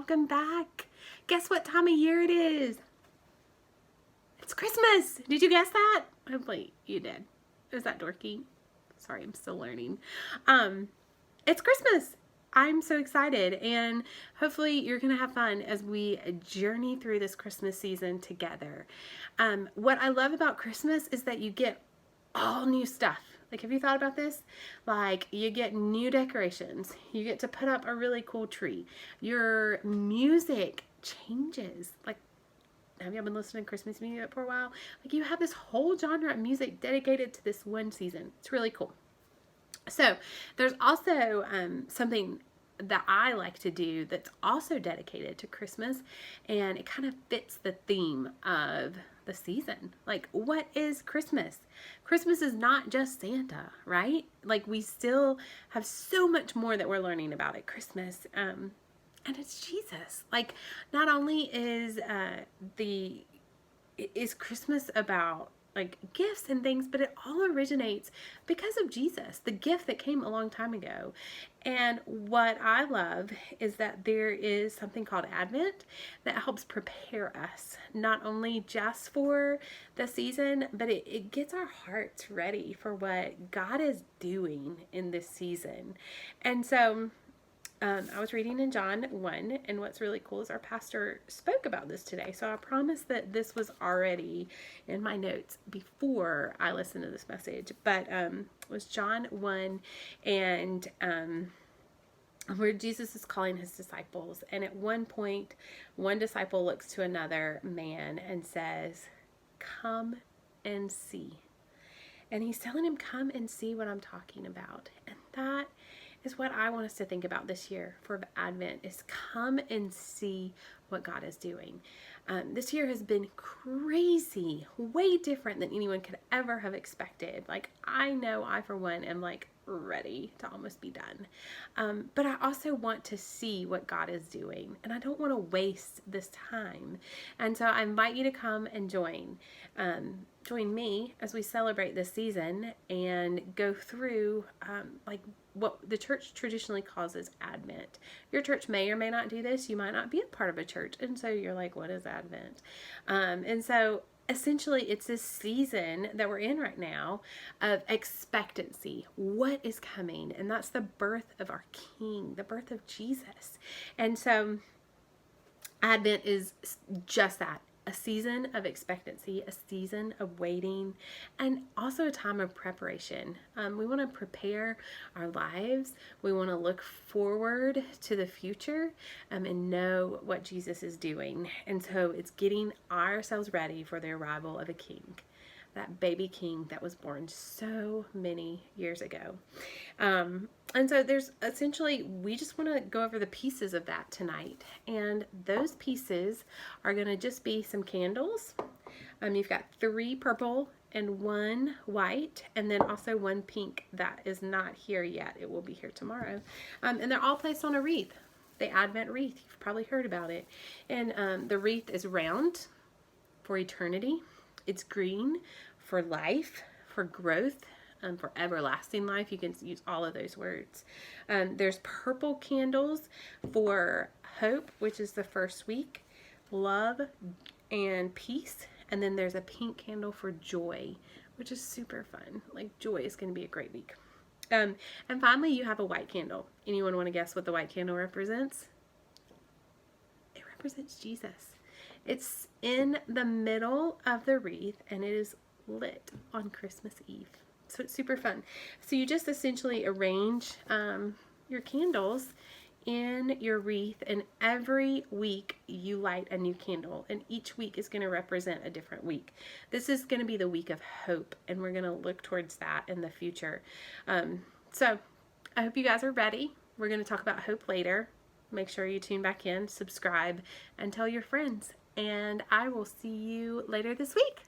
welcome back. Guess what time of year it is? It's Christmas. Did you guess that? Hopefully you did. Is that dorky? Sorry, I'm still learning. It's Christmas. I'm so excited, and hopefully you're going to have fun as we journey through this Christmas season together. What I love about Christmas is that you get all new stuff. Like, have you thought about this? Like, you get new decorations. You get to put up a really cool tree. Your music changes. Like, have you been listening to Christmas music for a while? Like, you have this whole genre of music dedicated to this one season. It's really cool. So, there's also something that I like to do that's also dedicated to Christmas, and it kind of fits the theme of the season. Like, what is Christmas? Christmas is not just Santa, right? Like, we still have so much more that we're learning about at Christmas, and it's Jesus. Like, not only is Christmas about like gifts and things, but it all originates because of Jesus, the gift that came a long time ago. And what I love is that there is something called Advent that helps prepare us, not only just for the season, but it gets our hearts ready for what God is doing in this season. And so I was reading in John 1, and what's really cool is our pastor spoke about this today. So I promise that this was already in my notes before I listened to this message. But it was John 1, and where Jesus is calling his disciples. And at one point, one disciple looks to another man and says, "Come and see." And he's telling him, come and see what I'm talking about. And that is what I want us to think about this year for Advent, is come and see what God is doing. This year has been crazy, way different than anyone could ever have expected. Like, I know I, for one, am like ready to almost be done. But I also want to see what God is doing, and I don't want to waste this time. And so I invite you to come and join me as we celebrate this season and go through like what the church traditionally calls as Advent. Your church may or may not do this. You might not be a part of a church, and so you're like, what is Advent? And so essentially it's this season that we're in right now of expectancy. What is coming? And that's the birth of our King, the birth of Jesus. And so Advent is just that. A season of expectancy, a season of waiting, and also a time of preparation. We want to prepare our lives. We want to look forward to the future and know what Jesus is doing. And so it's getting ourselves ready for the arrival of a king, that baby king that was born so many years ago. And so there's essentially, we just want to go over the pieces of that tonight. And those pieces are going to just be some candles. You've got 3 purple and 1 white, and then also 1 pink that is not here yet. It will be here tomorrow. And they're all placed on a wreath, the Advent wreath. You've probably heard about it. And the wreath is round for eternity. It's green for life, for growth, for everlasting life. You can use all of those words. There's purple candles for hope, which is the first week, love and peace. And then there's a pink candle for joy, which is super fun. Like, joy is going to be a great week. And finally, you have a white candle. Anyone want to guess what the white candle represents? It represents Jesus. It's in the middle of the wreath, and it is lit on Christmas Eve. So it's super fun. So you just essentially arrange your candles in your wreath, and every week you light a new candle, and each week is going to represent a different week. This is going to be the week of hope, and we're going to look towards that in the future. So I hope you guys are ready. We're going to talk about hope later. Make sure you tune back in, subscribe, and tell your friends. And I will see you later this week.